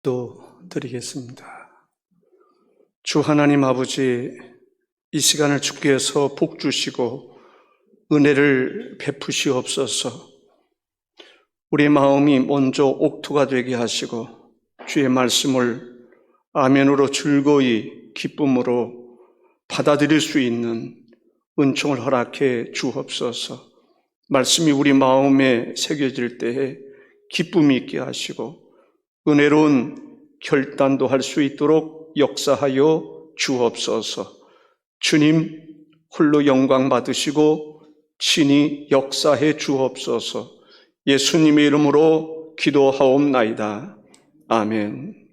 기도드리겠습니다. 주 하나님 아버지, 이 시간을 주께서 복 주시고 은혜를 베푸시옵소서. 우리 마음이 먼저 옥토가 되게 하시고 주의 말씀을 아멘으로 즐거이 기쁨으로 받아들일 수 있는 은총을 허락해 주옵소서. 말씀이 우리 마음에 새겨질 때에 기쁨이 있게 하시고 은혜로운 결단도 할 수 있도록 역사하여 주옵소서. 주님 홀로 영광 받으시고 친히 역사해 주옵소서. 예수님의 이름으로 기도하옵나이다. 아멘.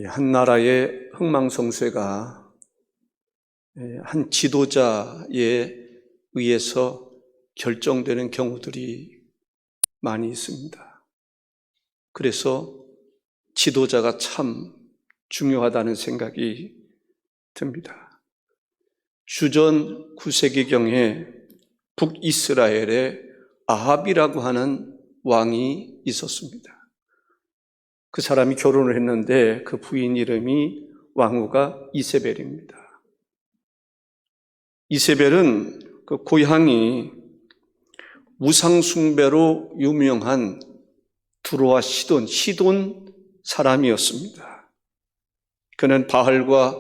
한 나라의 흥망성쇠가 한 지도자에 의해서 결정되는 경우들이 많이 있습니다. 그래서 지도자가 참 중요하다는 생각이 듭니다. 주전 9세기경에 북이스라엘에 아합이라고 하는 왕이 있었습니다. 그 사람이 결혼을 했는데 그 부인 이름이 왕후가 이세벨입니다. 이세벨은 그 고향이 우상숭배로 유명한 두로와 시돈 사람이었습니다. 그는 바알과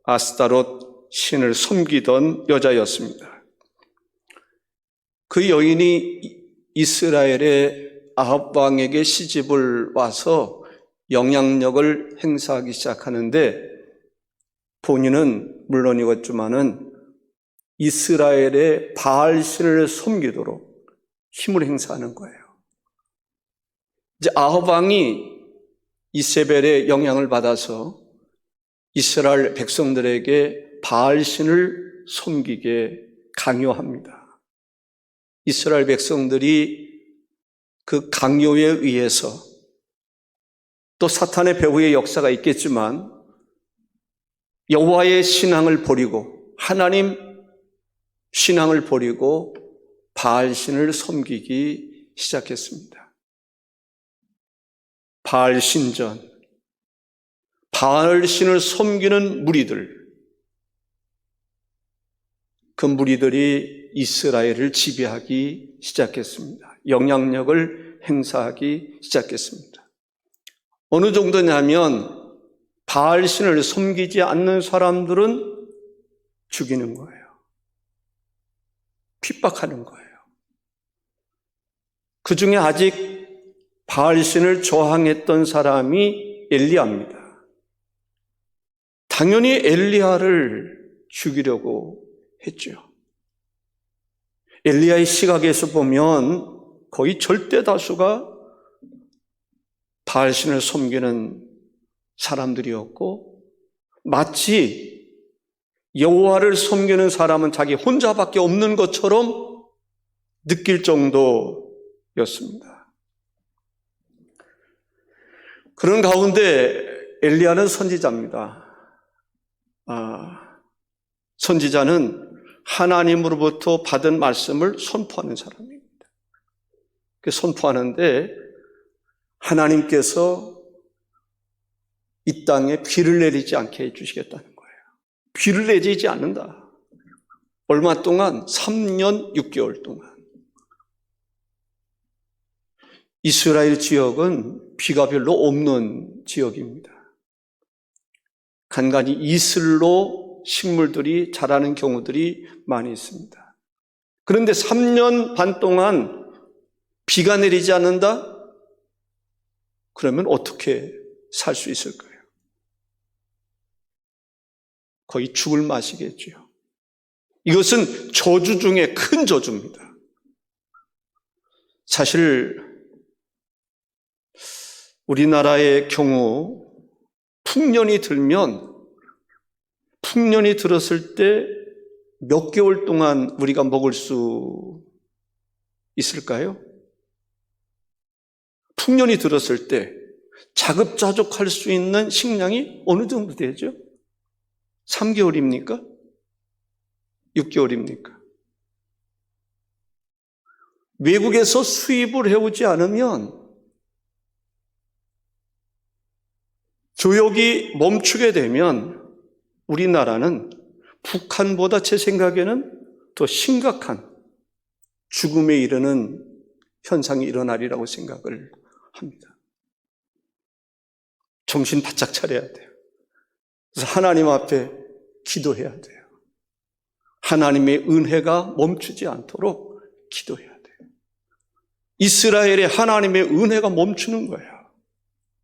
아스타롯 신을 섬기던 여자였습니다. 그 여인이 이스라엘의 아합 왕에게 시집을 와서 영향력을 행사하기 시작하는데 본인은 물론이었지만은 이스라엘의 바알 신을 섬기도록 힘을 행사하는 거예요. 이제 아합 왕이 이세벨의 영향을 받아서 이스라엘 백성들에게 바알 신을 섬기게 강요합니다. 이스라엘 백성들이 그 강요에 의해서 또 사탄의 배후의 역사가 있겠지만 여호와의 신앙을 버리고 하나님 신앙을 버리고 바알 신을 섬기기 시작했습니다. 바알 신전, 바알 신을 섬기는 무리들, 그 무리들이 이스라엘을 지배하기 시작했습니다. 영향력을 행사하기 시작했습니다. 어느 정도냐면 바알 신을 섬기지 않는 사람들은 죽이는 거예요. 핍박하는 거예요. 그 중에 아직 바알 신을 저항했던 사람이 엘리야입니다. 당연히 엘리야를 죽이려고 했죠. 엘리야의 시각에서 보면 거의 절대 다수가 바알 신을 섬기는 사람들이었고 마치 여호와를 섬기는 사람은 자기 혼자밖에 없는 것처럼 느낄 정도였습니다. 그런 가운데 엘리야는 선지자입니다. 선지자는 하나님으로부터 받은 말씀을 선포하는 사람입니다. 선포하는데 하나님께서 이 땅에 비를 내리지 않게 해주시겠다는 거예요. 비를 내리지 않는다. 얼마 동안? 3년 6개월 동안. 이스라엘 지역은 비가 별로 없는 지역입니다. 간간히 이슬로 식물들이 자라는 경우들이 많이 있습니다. 그런데 3년 반 동안 비가 내리지 않는다? 그러면 어떻게 살 수 있을까요? 거의 죽을 맛이겠죠. 이것은 저주 중에 큰 저주입니다. 사실 우리나라의 경우 풍년이 들었을 때 몇 개월 동안 우리가 먹을 수 있을까요? 풍년이 들었을 때 자급자족할 수 있는 식량이 어느 정도 되죠? 3개월입니까? 6개월입니까? 외국에서 수입을 해오지 않으면 교역이 멈추게 되면 우리나라는 북한보다 제 생각에는 더 심각한 죽음에 이르는 현상이 일어나리라고 생각을 합니다. 정신 바짝 차려야 돼요. 그래서 하나님 앞에 기도해야 돼요. 하나님의 은혜가 멈추지 않도록 기도해야 돼요. 이스라엘의 하나님의 은혜가 멈추는 거예요.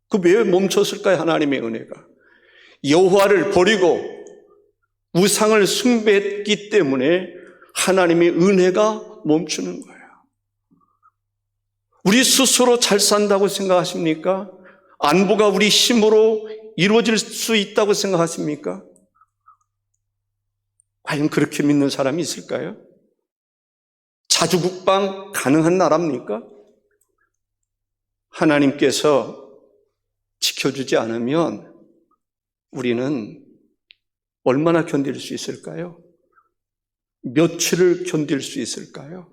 그 왜 멈췄을까요? 하나님의 은혜가 여호와를 버리고 우상을 숭배했기 때문에 하나님의 은혜가 멈추는 거예요. 우리 스스로 잘 산다고 생각하십니까? 안보가 우리 힘으로 이루어질 수 있다고 생각하십니까? 과연 그렇게 믿는 사람이 있을까요? 자주국방 가능한 나라입니까? 하나님께서 지켜주지 않으면 우리는 얼마나 견딜 수 있을까요? 며칠을 견딜 수 있을까요?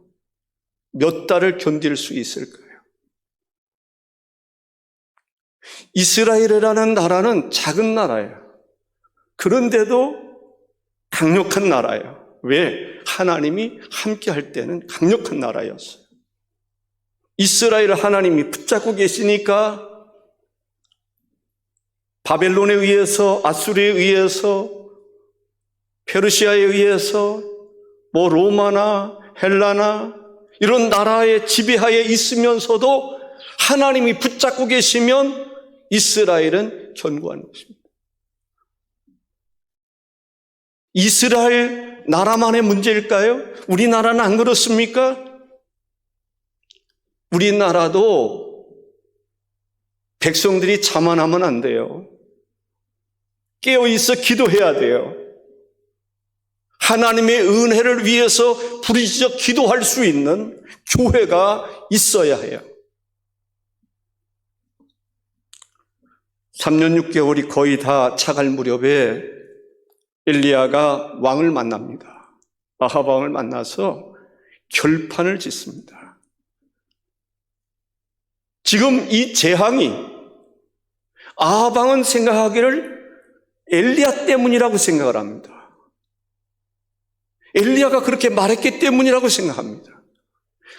몇 달을 견딜 수 있을까요? 이스라엘이라는 나라는 작은 나라예요. 그런데도 강력한 나라예요. 왜? 하나님이 함께 할 때는 강력한 나라였어요. 이스라엘을 하나님이 붙잡고 계시니까 바벨론에 의해서, 아수르에 의해서, 페르시아에 의해서, 로마나 헬라나 이런 나라의 지배하에 있으면서도 하나님이 붙잡고 계시면 이스라엘은 견고한 것입니다. 이스라엘 나라만의 문제일까요? 우리나라는 안 그렇습니까? 우리나라도 백성들이 자만하면 안 돼요. 깨어있어 기도해야 돼요. 하나님의 은혜를 위해서 부르짖어 기도할 수 있는 교회가 있어야 해요. 3년 6개월이 거의 다 차갈 무렵에 엘리야가 왕을 만납니다. 아합 왕을 만나서 결판을 짓습니다. 지금 이 재앙이 아합 왕은 생각하기를 엘리야 때문이라고 생각을 합니다. 엘리야가 그렇게 말했기 때문이라고 생각합니다.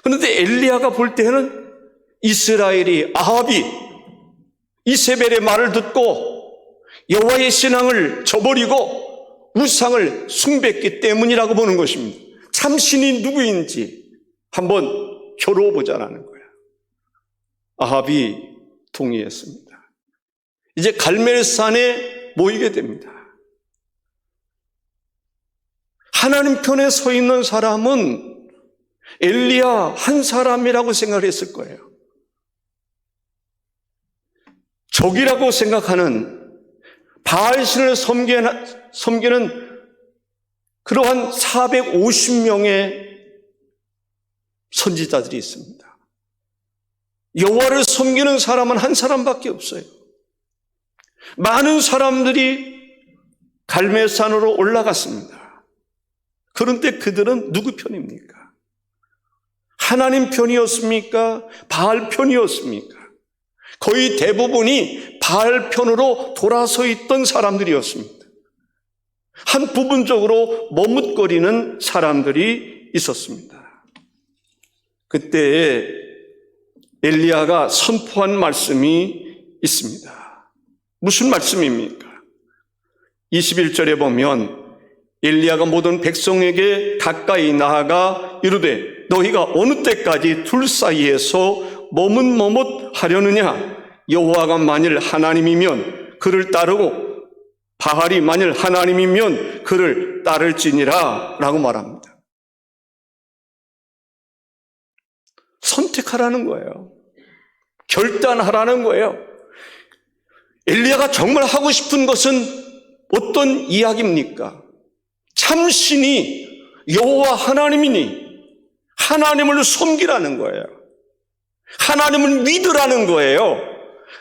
그런데 엘리야가 볼 때는 이스라엘이 아합이 이세벨의 말을 듣고 여호와의 신앙을 저버리고 우상을 숭배했기 때문이라고 보는 것입니다. 참신이 누구인지 한번 겨뤄보자라는 거예요. 아합이 동의했습니다. 이제 갈멜산에 모이게 됩니다. 하나님 편에 서 있는 사람은 엘리야 한 사람이라고 생각을 했을 거예요. 적이라고 생각하는 바알신을 섬기는 그러한 450명의 선지자들이 있습니다. 여호와를 섬기는 사람은 한 사람밖에 없어요. 많은 사람들이 갈멜산으로 올라갔습니다. 그런데 그들은 누구 편입니까? 하나님 편이었습니까? 바알 편이었습니까? 거의 대부분이 바알 편으로 돌아서 있던 사람들이었습니다. 한 부분적으로 머뭇거리는 사람들이 있었습니다. 그때 엘리야가 선포한 말씀이 있습니다. 무슨 말씀입니까? 21절에 보면 엘리야가 모든 백성에게 가까이 나아가 이르되 너희가 어느 때까지 둘 사이에서 머뭇머뭇하려느냐? 여호와가 만일 하나님이면 그를 따르고 바알이 만일 하나님이면 그를 따를지니라 라고 말합니다. 선택하라는 거예요. 결단하라는 거예요. 엘리야가 정말 하고 싶은 것은 어떤 이야기입니까? 참신이 여호와 하나님이니 하나님을 섬기라는 거예요. 하나님을 믿으라는 거예요.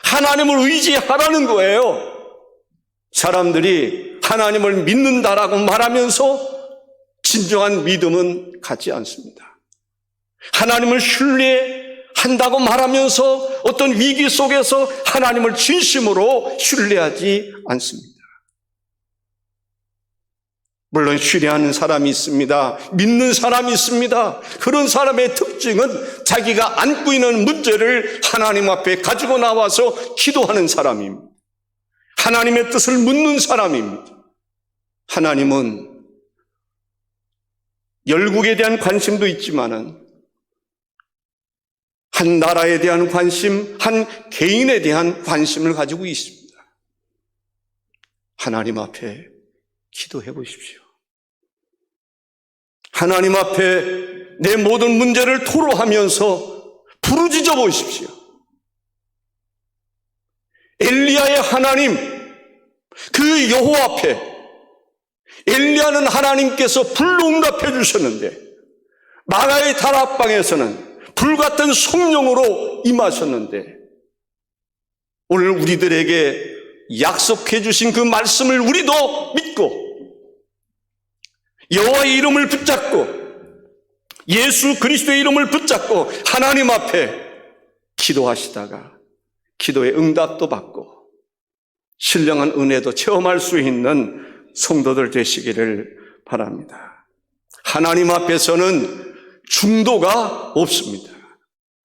하나님을 의지하라는 거예요. 사람들이 하나님을 믿는다라고 말하면서 진정한 믿음은 갖지 않습니다. 하나님을 신뢰한다고 말하면서 어떤 위기 속에서 하나님을 진심으로 신뢰하지 않습니다. 물론 신뢰하는 사람이 있습니다. 믿는 사람이 있습니다. 그런 사람의 특징은 자기가 안고 있는 문제를 하나님 앞에 가지고 나와서 기도하는 사람입니다. 하나님의 뜻을 묻는 사람입니다. 하나님은 열국에 대한 관심도 있지만은 한 나라에 대한 관심, 한 개인에 대한 관심을 가지고 있습니다. 하나님 앞에 기도해 보십시오. 하나님 앞에 내 모든 문제를 토로하면서 부르짖어 보십시오. 엘리야의 하나님, 그 여호와 앞에 엘리야는 하나님께서 불로 응답해 주셨는데 마가의 다락방에서는 불같은 성령으로 임하셨는데 오늘 우리들에게 약속해 주신 그 말씀을 우리도 믿고 여호와의 이름을 붙잡고 예수 그리스도의 이름을 붙잡고 하나님 앞에 기도하시다가 기도의 응답도 받고 신령한 은혜도 체험할 수 있는 성도들 되시기를 바랍니다. 하나님 앞에서는 중도가 없습니다.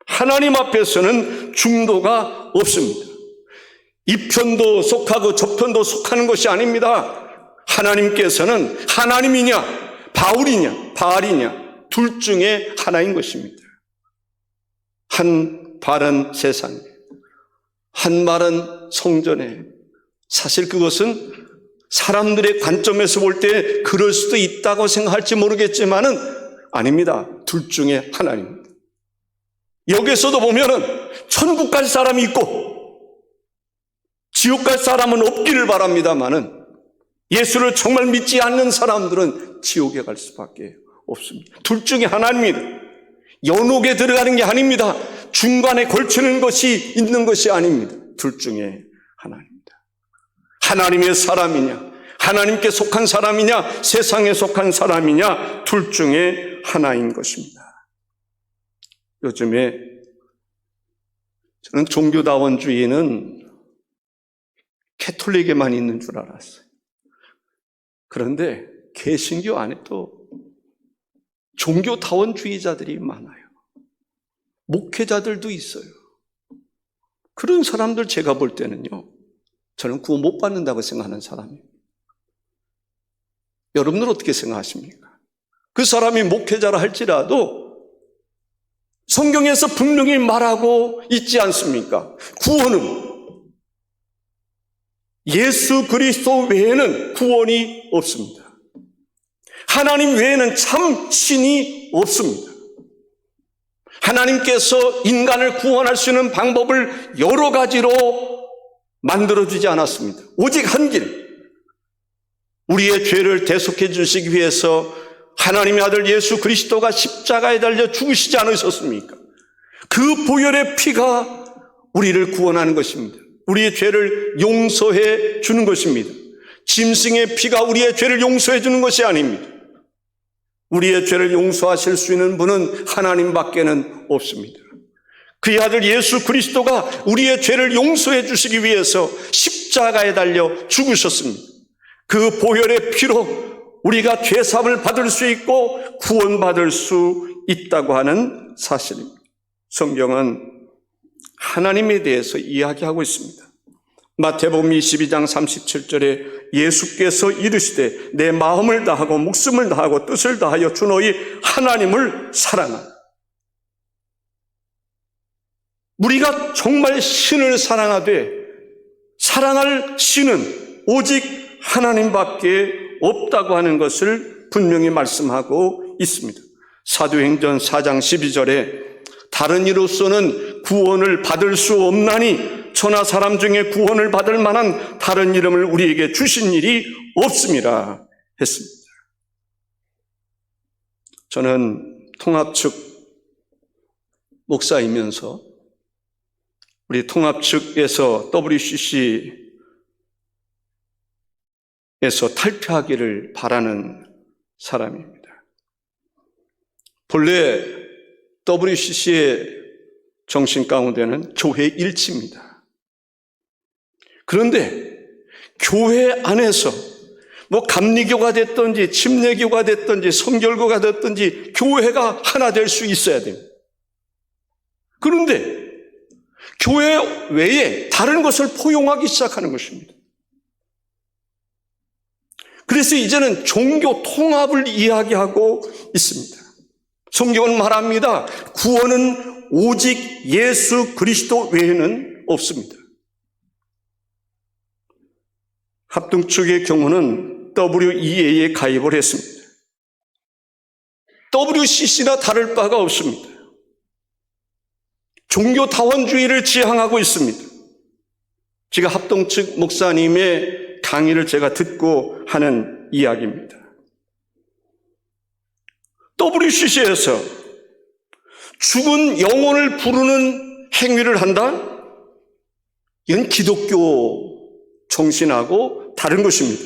하나님 앞에서는 중도가 없습니다. 이 편도 속하고 저 편도 속하는 것이 아닙니다. 하나님께서는 하나님이냐 바울이냐 바알이냐 둘 중에 하나인 것입니다. 한 발은 세상에 한 말은 성전에 사실 그것은 사람들의 관점에서 볼 때 그럴 수도 있다고 생각할지 모르겠지만은 아닙니다. 둘 중에 하나입니다. 여기서도 보면은 천국 갈 사람이 있고 지옥 갈 사람은 없기를 바랍니다만은 예수를 정말 믿지 않는 사람들은 지옥에 갈 수밖에 없습니다. 둘 중에 하나입니다. 연옥에 들어가는 게 아닙니다. 중간에 걸치는 것이 있는 것이 아닙니다. 둘 중에 하나입니다. 하나님의 사람이냐 하나님께 속한 사람이냐 세상에 속한 사람이냐 둘 중에 하나인 것입니다. 요즘에 저는 종교다원주의는 캐톨릭에만 있는 줄 알았어요. 그런데 개신교 안에도 종교다원주의자들이 많아요. 목회자들도 있어요. 그런 사람들 제가 볼 때는요, 저는 구원 못 받는다고 생각하는 사람이에요. 여러분들 어떻게 생각하십니까? 그 사람이 목회자라 할지라도 성경에서 분명히 말하고 있지 않습니까? 구원은 예수 그리스도 외에는 구원이 없습니다. 하나님 외에는 참 신이 없습니다. 하나님께서 인간을 구원할 수 있는 방법을 여러 가지로 만들어주지 않았습니다. 오직 한 길, 우리의 죄를 대속해 주시기 위해서 하나님의 아들 예수 그리스도가 십자가에 달려 죽으시지 않으셨습니까? 그 보혈의 피가 우리를 구원하는 것입니다. 우리의 죄를 용서해 주는 것입니다. 짐승의 피가 우리의 죄를 용서해 주는 것이 아닙니다. 우리의 죄를 용서하실 수 있는 분은 하나님밖에는 없습니다. 그의 아들 예수 그리스도가 우리의 죄를 용서해 주시기 위해서 십자가에 달려 죽으셨습니다. 그 보혈의 피로 우리가 죄사함을 받을 수 있고 구원받을 수 있다고 하는 사실입니다. 성경은 하나님에 대해서 이야기하고 있습니다. 마태복음 22장 37절에 예수께서 이르시되 내 마음을 다하고 목숨을 다하고 뜻을 다하여 주 너희 하나님을 사랑하라. 우리가 정말 신을 사랑하되 사랑할 신은 오직 하나님밖에 없다고 하는 것을 분명히 말씀하고 있습니다. 사도행전 4장 12절에 다른 이로서는 구원을 받을 수 없나니 천하 사람 중에 구원을 받을 만한 다른 이름을 우리에게 주신 일이 없음이라 했습니다. 저는 통합 측 목사이면서 우리 통합 측에서 WCC에서 탈피하기를 바라는 사람입니다. 본래 WCC의 정신 가운데는 교회 일치입니다. 그런데 교회 안에서 감리교가 됐든지 침례교가 됐든지 성결교가 됐든지 교회가 하나 될 수 있어야 됩니다. 그런데 교회 외에 다른 것을 포용하기 시작하는 것입니다. 그래서 이제는 종교 통합을 이야기하고 있습니다. 성경은 말합니다. 구원은 오직 예수 그리스도 외에는 없습니다. 합동 측의 경우는 WEA에 가입을 했습니다. WCC나 다를 바가 없습니다. 종교 다원주의를 지향하고 있습니다. 제가 합동 측 목사님의 강의를 제가 듣고 하는 이야기입니다. WCC에서 죽은 영혼을 부르는 행위를 한다? 이건 기독교 정신하고 다른 것입니다.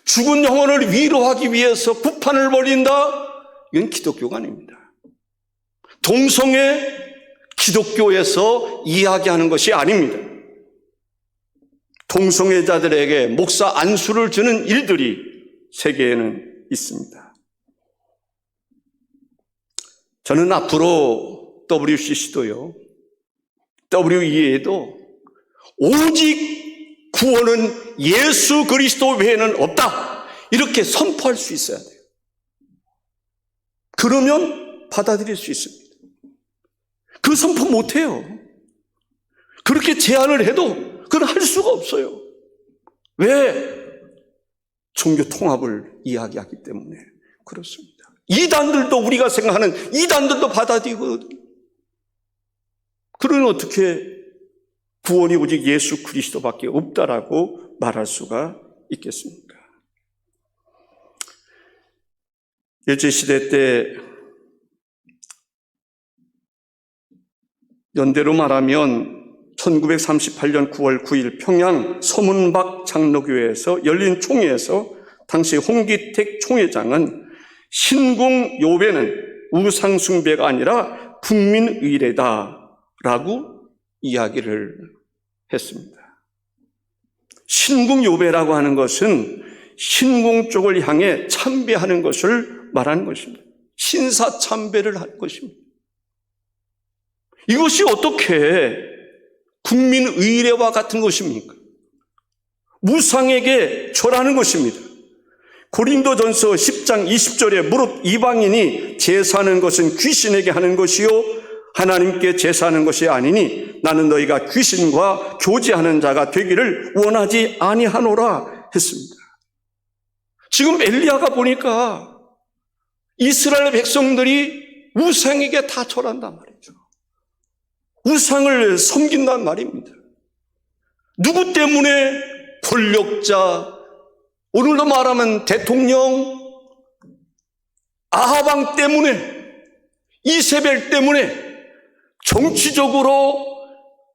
죽은 영혼을 위로하기 위해서 구판을 벌인다? 이건 기독교가 아닙니다. 동성애 기독교에서 이야기하는 것이 아닙니다. 동성애자들에게 목사 안수를 주는 일들이 세계에는 있습니다. 저는 앞으로 WCC도요, WEA도 오직 구원은 예수 그리스도 외에는 없다, 이렇게 선포할 수 있어야 돼요. 그러면 받아들일 수 있습니다. 그 선포 못해요. 그렇게 제안을 해도 그건 할 수가 없어요. 왜? 종교 통합을 이야기하기 때문에 그렇습니다. 이단들도, 우리가 생각하는 이단들도 받아들이거든요. 그러면 어떻게 구원이 오직 예수 그리스도밖에 없다라고 말할 수가 있겠습니까? 일제시대 때 연대로 말하면 1938년 9월 9일 평양 서문박 장로교회에서 열린 총회에서 당시 홍기택 총회장은 신궁요배는 우상숭배가 아니라 국민의례다라고 이야기를 했습니다. 신궁요배라고 하는 것은 신궁 쪽을 향해 참배하는 것을 말하는 것입니다. 신사참배를 할 것입니다. 이것이 어떻게 국민의례와 같은 것입니까? 우상에게 절하는 것입니다. 고린도전서 10장 20절에 무릇 이방인이 제사하는 것은 귀신에게 하는 것이요 하나님께 제사하는 것이 아니니 나는 너희가 귀신과 교제하는 자가 되기를 원하지 아니하노라 했습니다. 지금 엘리야가 보니까 이스라엘 백성들이 우상에게 다 절한단 말이죠. 우상을 섬긴단 말입니다. 누구 때문에? 권력자, 오늘도 말하면 대통령, 아하방 때문에, 이세벨 때문에 정치적으로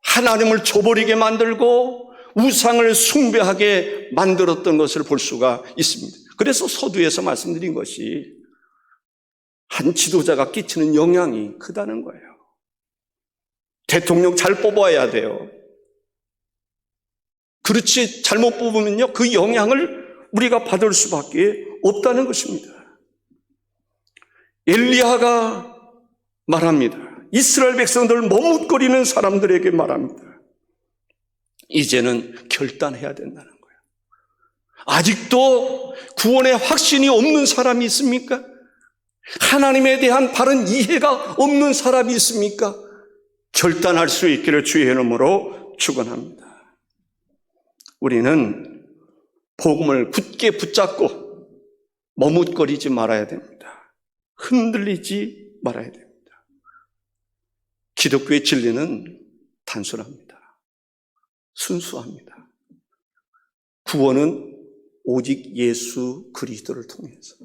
하나님을 저버리게 만들고 우상을 숭배하게 만들었던 것을 볼 수가 있습니다. 그래서 서두에서 말씀드린 것이 한 지도자가 끼치는 영향이 크다는 거예요. 대통령 잘 뽑아야 돼요. 그렇지 잘못 뽑으면요, 그 영향을 우리가 받을 수밖에 없다는 것입니다. 엘리야가 말합니다. 이스라엘 백성들 머뭇거리는 사람들에게 말합니다. 이제는 결단해야 된다는 거예요. 아직도 구원의 확신이 없는 사람이 있습니까? 하나님에 대한 바른 이해가 없는 사람이 있습니까? 결단할 수 있기를 주의 이름으로 축원합니다. 우리는 복음을 굳게 붙잡고 머뭇거리지 말아야 됩니다. 흔들리지 말아야 됩니다. 기독교의 진리는 단순합니다. 순수합니다. 구원은 오직 예수 그리스도를 통해서.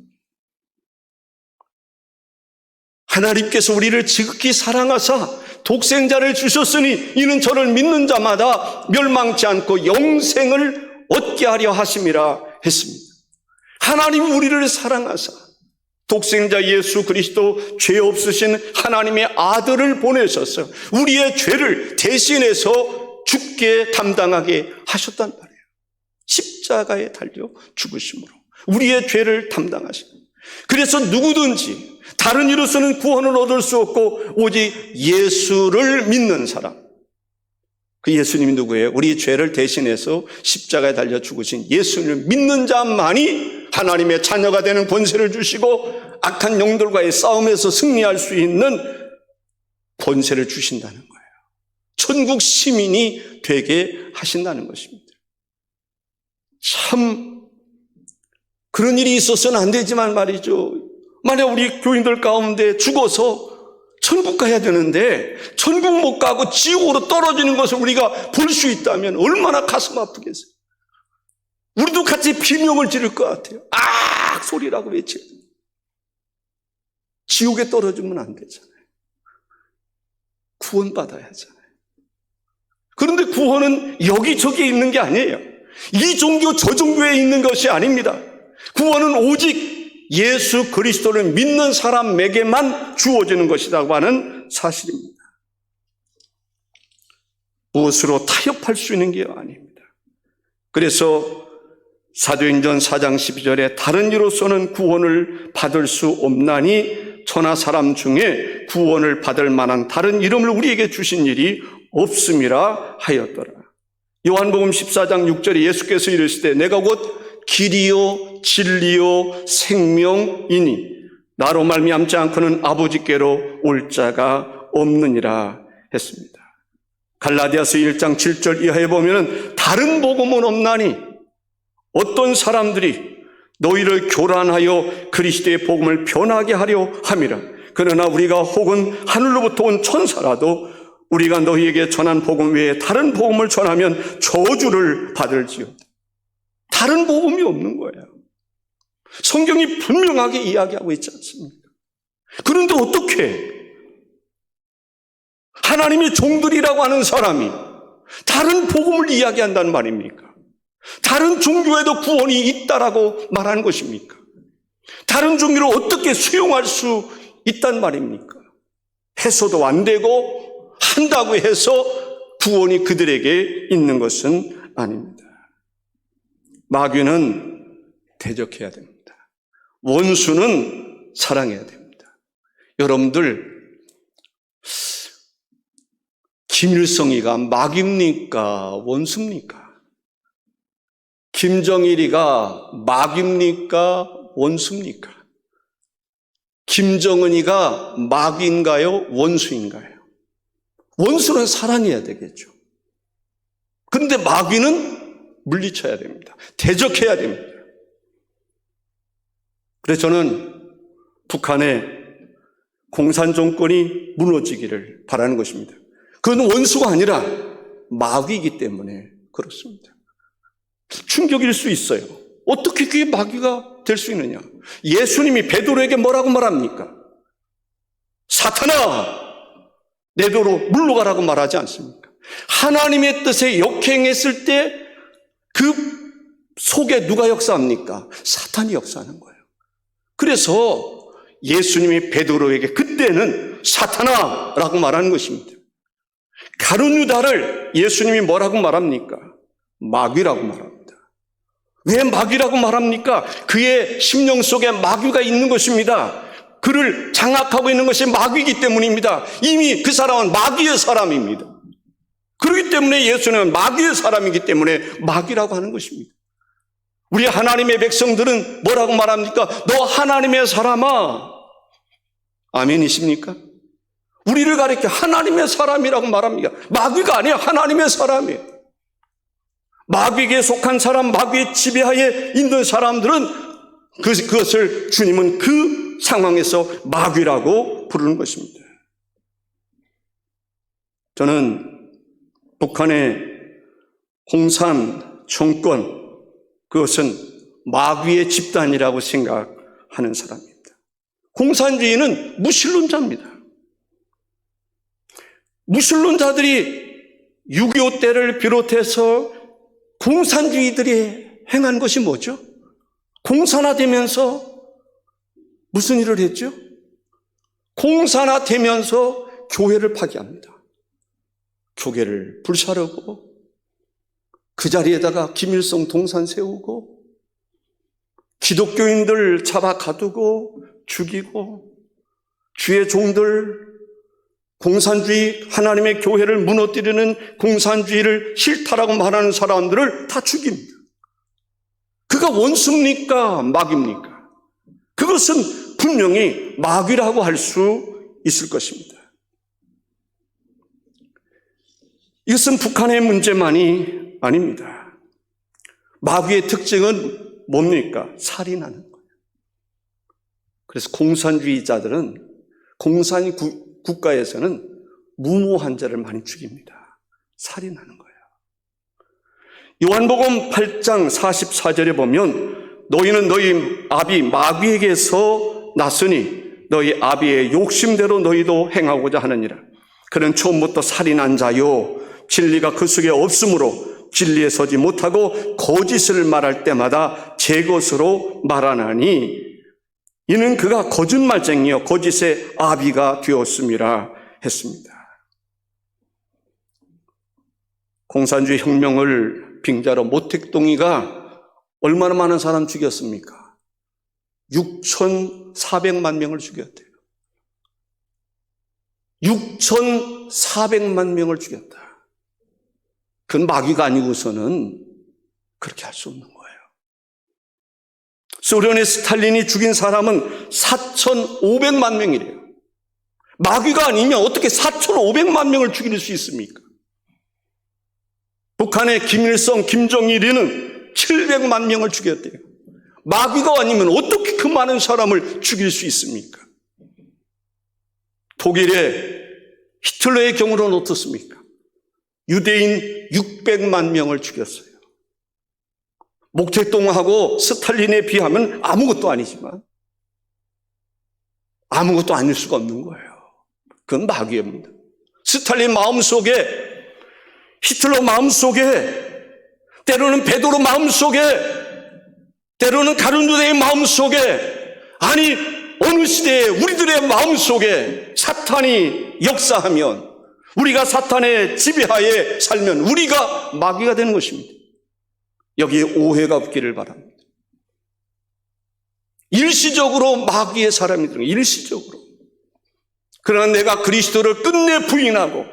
하나님께서 우리를 지극히 사랑하사 독생자를 주셨으니 이는 저를 믿는 자마다 멸망치 않고 영생을 얻게 하려 하심이라 했습니다. 하나님이 우리를 사랑하사 독생자 예수 그리스도, 죄 없으신 하나님의 아들을 보내셔서 우리의 죄를 대신해서 죽게 담당하게 하셨단 말이에요. 십자가에 달려 죽으심으로 우리의 죄를 담당하십니다. 그래서 누구든지 다른 이로서는 구원을 얻을 수 없고 오직 예수를 믿는 사람, 그 예수님이 누구예요? 우리 죄를 대신해서 십자가에 달려 죽으신 예수님을 믿는 자만이 하나님의 자녀가 되는 권세를 주시고 악한 영들과의 싸움에서 승리할 수 있는 권세를 주신다는 거예요. 천국 시민이 되게 하신다는 것입니다. 참 그런 일이 있어서는 안 되지만 말이죠. 만약 우리 교인들 가운데 죽어서 천국 가야 되는데 천국 못 가고 지옥으로 떨어지는 것을 우리가 볼 수 있다면 얼마나 가슴 아프겠어요. 우리도 같이 비명을 지를 것 같아요. 아 소리라고 외치고. 지옥에 떨어지면 안 되잖아요. 구원받아야 하잖아요. 그런데 구원은 여기저기 있는 게 아니에요. 이 종교 저 종교에 있는 것이 아닙니다. 구원은 오직 예수 그리스도를 믿는 사람에게만 주어지는 것이라고 하는 사실입니다. 무엇으로 타협할 수 있는 게 아닙니다. 그래서 사도행전 4장 12절에 다른 이로서는 구원을 받을 수 없나니 천하 사람 중에 구원을 받을 만한 다른 이름을 우리에게 주신 일이 없음이라 하였더라. 요한복음 14장 6절에 예수께서 이르시되 내가 곧 길이요 진리요 생명이니 나로 말미암지 않고는 아버지께로 올 자가 없느니라 했습니다. 갈라디아서 1장 7절 이하에 보면은 다른 복음은 없나니 어떤 사람들이 너희를 교란하여 그리스도의 복음을 변하게 하려 함이라. 그러나 우리가 혹은 하늘로부터 온 천사라도 우리가 너희에게 전한 복음 외에 다른 복음을 전하면 저주를 받을지어다. 다른 복음이 없는 거예요. 성경이 분명하게 이야기하고 있지 않습니까? 그런데 어떻게 하나님의 종들이라고 하는 사람이 다른 복음을 이야기한다는 말입니까? 다른 종교에도 구원이 있다라고 말하는 것입니까? 다른 종교를 어떻게 수용할 수 있단 말입니까? 해서도 안 되고 한다고 해서 구원이 그들에게 있는 것은 아닙니다. 마귀는 대적해야 됩니다. 원수는 사랑해야 됩니다. 여러분들 김일성이가 마귀입니까? 원수입니까? 김정일이가 마귀입니까? 원수입니까? 김정은이가 마귀인가요? 원수인가요? 원수는 사랑해야 되겠죠. 그런데 마귀는 물리쳐야 됩니다. 대적해야 됩니다. 그래서 저는 북한의 공산 정권이 무너지기를 바라는 것입니다. 그건 원수가 아니라 마귀이기 때문에 그렇습니다. 충격일 수 있어요. 어떻게 그게 마귀가 될 수 있느냐? 예수님이 베드로에게 뭐라고 말합니까? 사탄아, 내도로 물러가라고 말하지 않습니까? 하나님의 뜻에 역행했을 때 그 속에 누가 역사합니까? 사탄이 역사하는 거예요. 그래서 예수님이 베드로에게 그때는 사탄아 라고 말하는 것입니다. 가룟 유다를 예수님이 뭐라고 말합니까? 마귀라고 말합니다. 왜 마귀라고 말합니까? 그의 심령 속에 마귀가 있는 것입니다. 그를 장악하고 있는 것이 마귀이기 때문입니다. 이미 그 사람은 마귀의 사람입니다. 그렇기 때문에 예수님은 마귀의 사람이기 때문에 마귀라고 하는 것입니다. 우리 하나님의 백성들은 뭐라고 말합니까? 너 하나님의 사람아. 아멘이십니까? 우리를 가리켜 하나님의 사람이라고 말합니다. 마귀가 아니에요. 하나님의 사람이에요. 마귀에게 속한 사람, 마귀의 지배하에 있는 사람들은 그것을 주님은 그 상황에서 마귀라고 부르는 것입니다. 저는 북한의 공산 정권, 그것은 마귀의 집단이라고 생각하는 사람입니다. 공산주의는 무신론자입니다. 무신론자들이 6.25 때를 비롯해서 공산주의들이 행한 것이 뭐죠? 공산화되면서 무슨 일을 했죠? 공사나 되면서 교회를 파괴합니다. 교회를 불사르고 그 자리에다가 김일성 동산 세우고 기독교인들 잡아 가두고 죽이고 주의 종들 공산주의, 하나님의 교회를 무너뜨리는 공산주의를 싫다라고 말하는 사람들을 다 죽입니다. 그가 원수입니까? 마귀입니까? 그것은 분명히 마귀라고 할 수 있을 것입니다. 이것은 북한의 문제만이 아닙니다. 마귀의 특징은 뭡니까? 살인하는 거예요. 그래서 공산주의자들은 공산 국가에서는 무모한 자를 많이 죽입니다. 살인하는 거예요. 요한복음 8장 44절에 보면 너희는 너희 아비 마귀에게서 났으니 너희 아비의 욕심대로 너희도 행하고자 하느니라. 그는 처음부터 살인한 자요 진리가 그 속에 없으므로 진리에 서지 못하고 거짓을 말할 때마다 제 것으로 말하나니 이는 그가 거짓말쟁이요 거짓의 아비가 되었음이라 했습니다. 공산주의 혁명을 빙자로 모택동이가 얼마나 많은 사람 죽였습니까? 6,400만 명을 죽였대요. 6,400만 명을 죽였다. 그건 마귀가 아니고서는 그렇게 할 수 없는 거예요. 소련의 스탈린이 죽인 사람은 4,500만 명이래요. 마귀가 아니면 어떻게 4,500만 명을 죽일 수 있습니까? 북한의 김일성, 김정일이는 700만 명을 죽였대요. 마귀가 아니면 어떻게 그 많은 사람을 죽일 수 있습니까? 독일의 히틀러의 경우는 어떻습니까? 유대인 600만 명을 죽였어요. 목택동하고 스탈린에 비하면 아무것도 아니지만 아무것도 아닐 수가 없는 거예요. 그건 마귀입니다. 스탈린 마음속에, 히틀러 마음속에, 때로는 베드로 마음속에, 때로는 가룟유다의 마음속에, 아니 어느 시대에 우리들의 마음속에 사탄이 역사하면 우리가 사탄의 지배하에 살면 우리가 마귀가 되는 것입니다. 여기에 오해가 없기를 바랍니다. 일시적으로 마귀의 사람이 되는 거예요. 일시적으로. 그러나 내가 그리스도를 끝내 부인하고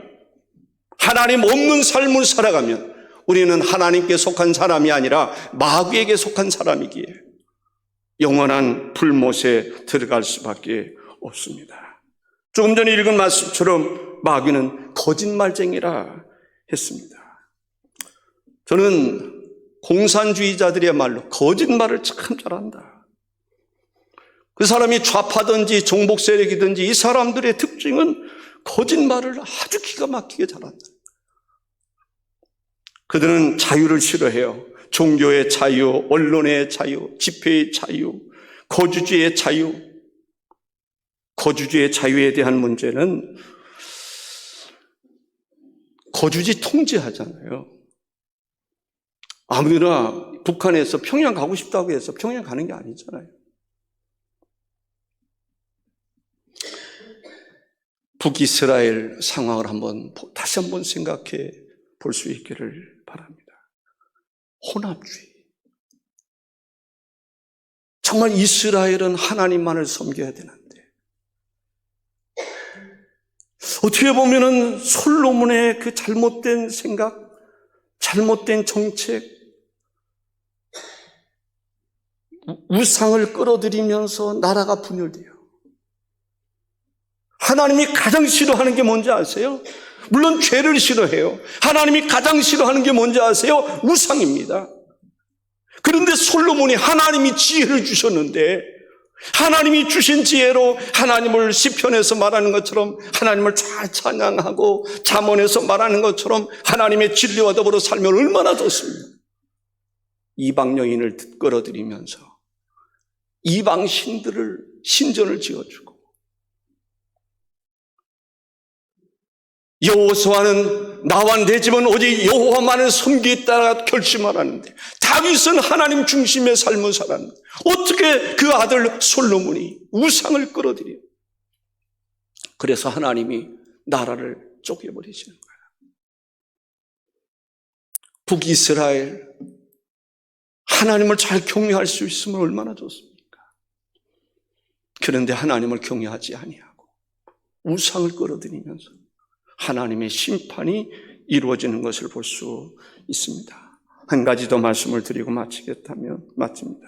하나님 없는 삶을 살아가면 우리는 하나님께 속한 사람이 아니라 마귀에게 속한 사람이기에 영원한 불못에 들어갈 수밖에 없습니다. 조금 전에 읽은 말씀처럼 마귀는 거짓말쟁이라 했습니다. 저는 공산주의자들이야말로 거짓말을 참 잘한다. 그 사람이 좌파든지 종북 세력이든지 이 사람들의 특징은 거짓말을 아주 기가 막히게 잘한다. 그들은 자유를 싫어해요. 종교의 자유, 언론의 자유, 집회의 자유, 거주지의 자유. 거주지의 자유에 대한 문제는 거주지 통제하잖아요. 아무나 북한에서 평양 가고 싶다고 해서 평양 가는 게 아니잖아요. 북이스라엘 상황을 다시 한번 생각해 볼 수 있기를 바랍니다. 혼합주의. 정말 이스라엘은 하나님만을 섬겨야 되는데 어떻게 보면은 솔로몬의 그 잘못된 생각, 잘못된 정책, 우상을 끌어들이면서 나라가 분열돼요. 하나님이 가장 싫어하는 게 뭔지 아세요? 물론 죄를 싫어해요. 하나님이 가장 싫어하는 게 뭔지 아세요? 우상입니다. 그런데 솔로몬이 하나님이 지혜를 주셨는데 하나님이 주신 지혜로 하나님을 시편에서 말하는 것처럼 하나님을 잘 찬양하고 잠언에서 말하는 것처럼 하나님의 진리와 더불어 살면 얼마나 좋습니까? 이방 여인을 끌어들이면서 이방 신들을 신전을 지어주고 여호수아는 나와 내 집은 오직 여호와만을 섬기겠다 결심하라는데 다윗은 하나님 중심의 삶을 살았는데 어떻게 그 아들 솔로몬이 우상을 끌어들여? 그래서 하나님이 나라를 쪼개버리시는 거예요. 북이스라엘 하나님을 잘 경외할 수 있으면 얼마나 좋습니까? 그런데 하나님을 경외하지 아니하고 우상을 끌어들이면서 하나님의 심판이 이루어지는 것을 볼 수 있습니다. 한 가지 더 말씀을 드리고 마치겠다면 마칩니다.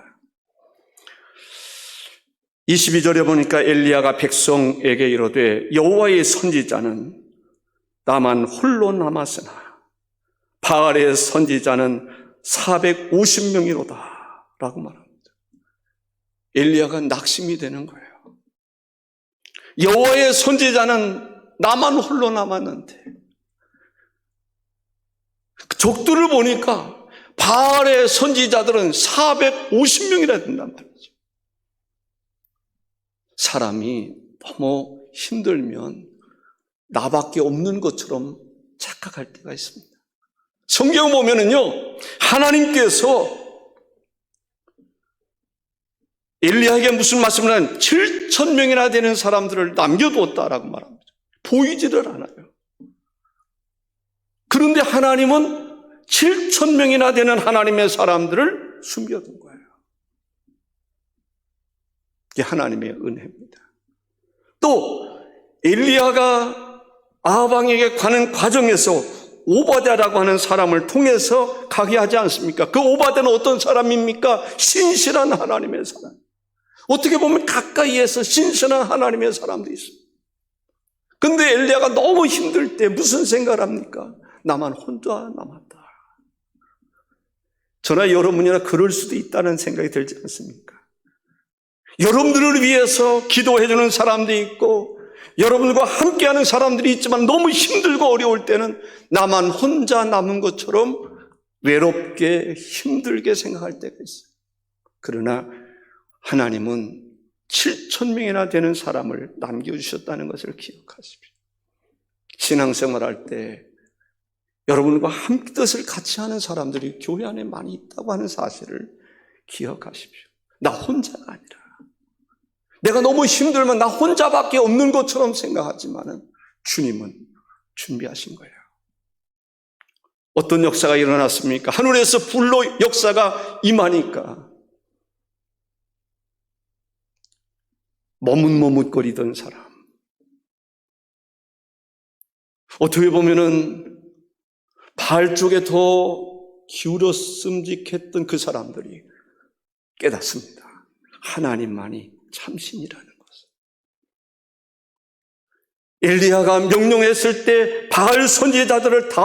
22절에 보니까 엘리야가 백성에게 이르되 여호와의 선지자는 나만 홀로 남았으나 바알의 선지자는 450명이로다 라고 말합니다. 엘리야가 낙심이 되는 거예요. 여호와의 선지자는 나만 홀로 남았는데 적들을 보니까 바알의 선지자들은 450명이나 된단 말이죠. 사람이 너무 힘들면 나밖에 없는 것처럼 착각할 때가 있습니다. 성경 보면은요, 하나님께서 엘리야에게 무슨 말씀을 하냐면 7,000명이나 되는 사람들을 남겨두었다라고 말합니다. 보이지를 않아요. 그런데 하나님은 7,000명이나 되는 하나님의 사람들을 숨겨둔 거예요. 이게 하나님의 은혜입니다. 또 엘리야가 아합왕에게 가는 과정에서 오바댜라고 하는 사람을 통해서 가게 하지 않습니까? 그 오바댜는 어떤 사람입니까? 신실한 하나님의 사람. 어떻게 보면 가까이에서 신실한 하나님의 사람도 있어요. 근데 엘리야가 너무 힘들 때 무슨 생각을 합니까? 나만 혼자 남았다. 저나 여러분이나 그럴 수도 있다는 생각이 들지 않습니까? 여러분들을 위해서 기도해 주는 사람도 있고 여러분과 함께하는 사람들이 있지만 너무 힘들고 어려울 때는 나만 혼자 남은 것처럼 외롭게 힘들게 생각할 때가 있어요. 그러나 하나님은 7,000명이나 되는 사람을 남겨주셨다는 것을 기억하십시오. 신앙생활할 때 여러분과 한 뜻을 같이 하는 사람들이 교회 안에 많이 있다고 하는 사실을 기억하십시오. 나 혼자가 아니라 내가 너무 힘들면 나 혼자밖에 없는 것처럼 생각하지만 주님은 준비하신 거예요. 어떤 역사가 일어났습니까? 하늘에서 불로 역사가 임하니까 머뭇머뭇거리던 사람, 어떻게 보면은 바알 쪽에 더 기울었음직했던 그 사람들이 깨닫습니다. 하나님만이 참신이라는 것을. 엘리야가 명령했을 때 바알 선지자들을 다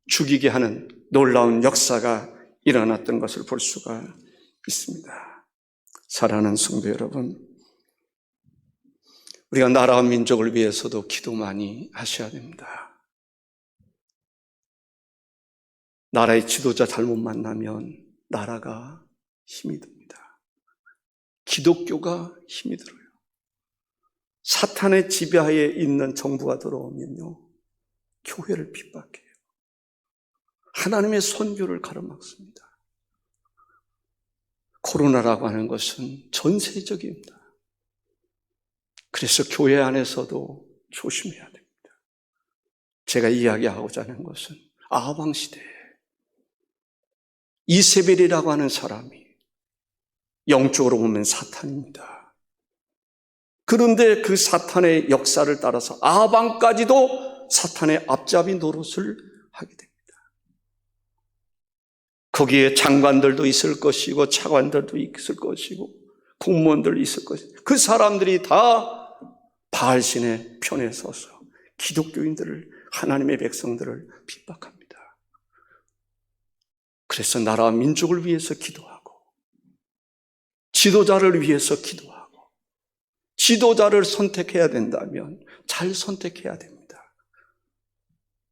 죽이게 하는 놀라운 역사가 일어났던 것을 볼 수가 있습니다. 사랑하는 성도 여러분, 우리가 나라와 민족을 위해서도 기도 많이 하셔야 됩니다. 나라의 지도자 잘못 만나면 나라가 힘이 듭니다. 기독교가 힘이 들어요. 사탄의 지배하에 있는 정부가 들어오면요, 교회를 핍박해요. 하나님의 선교를 가로막습니다. 코로나라고 하는 것은 전 세적입니다. 그래서 교회 안에서도 조심해야 됩니다. 제가 이야기하고자 하는 것은 아합 시대에 이세벨이라고 하는 사람이 영적으로 보면 사탄입니다. 그런데 그 사탄의 역사를 따라서 아합 왕까지도 사탄의 앞잡이 노릇을 하게 됩니다. 거기에 장관들도 있을 것이고 차관들도 있을 것이고 공무원들 있을 것이고 그 사람들이 다 바알신의 편에 서서 기독교인들을, 하나님의 백성들을 핍박합니다. 그래서 나라와 민족을 위해서 기도하고 지도자를 위해서 기도하고 지도자를 선택해야 된다면 잘 선택해야 됩니다.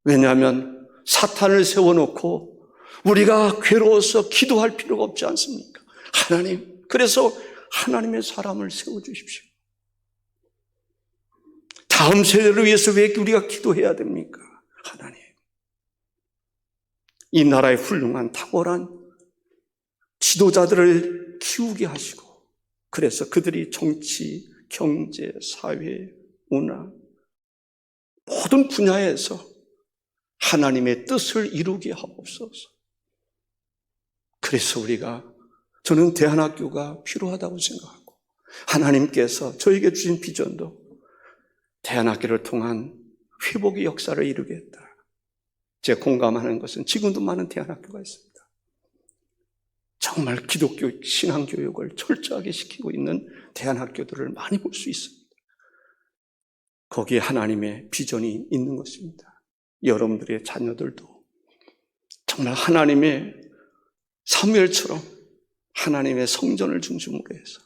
왜냐하면 사탄을 세워놓고 우리가 괴로워서 기도할 필요가 없지 않습니까? 하나님, 그래서 하나님의 사람을 세워주십시오. 다음 세대를 위해서 왜 우리가 기도해야 됩니까? 하나님, 이 나라의 훌륭한 탁월한 지도자들을 키우게 하시고, 그래서 그들이 정치, 경제, 사회, 문화 모든 분야에서 하나님의 뜻을 이루게 하옵소서. 그래서 저는 대안학교가 필요하다고 생각하고, 하나님께서 저에게 주신 비전도 대안학교를 통한 회복의 역사를 이루겠다. 제가 공감하는 것은 지금도 많은 대안학교가 있습니다. 정말 기독교 신앙교육을 철저하게 시키고 있는 대안학교들을 많이 볼 수 있습니다. 거기에 하나님의 비전이 있는 것입니다. 여러분들의 자녀들도 정말 하나님의 사무엘처럼 하나님의 성전을 중심으로 해서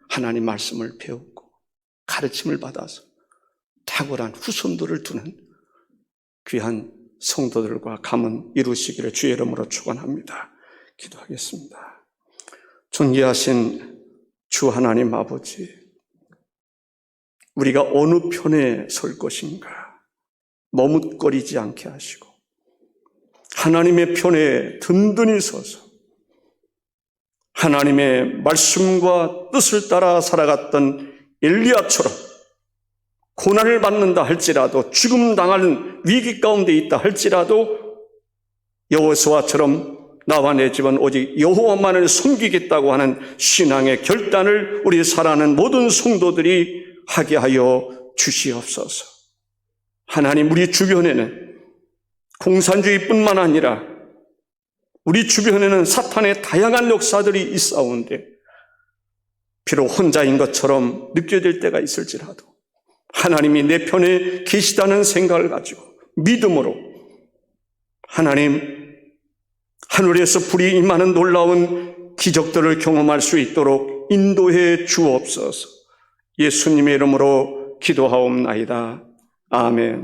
하나님 말씀을 배우고 가르침을 받아서 탁월한 후손들을 두는 귀한 성도들과 가문 이루시기를 주의 이름으로 축원합니다. 기도하겠습니다. 존귀하신 주 하나님 아버지, 우리가 어느 편에 설 것인가 머뭇거리지 않게 하시고 하나님의 편에 든든히 서서 하나님의 말씀과 뜻을 따라 살아갔던 엘리야처럼 고난을 받는다 할지라도, 죽음 당하는 위기 가운데 있다 할지라도 여호수아처럼 나와 내 집은 오직 여호와만을 섬기겠다고 하는 신앙의 결단을 우리 사랑하는 모든 성도들이 하게 하여 주시옵소서. 하나님, 우리 주변에는 공산주의뿐만 아니라 우리 주변에는 사탄의 다양한 역사들이 있사온데 비록 혼자인 것처럼 느껴질 때가 있을지라도 하나님이 내 편에 계시다는 생각을 가지고 믿음으로 하나님, 하늘에서 불이 임하는 놀라운 기적들을 경험할 수 있도록 인도해 주옵소서. 예수님의 이름으로 기도하옵나이다. 아멘.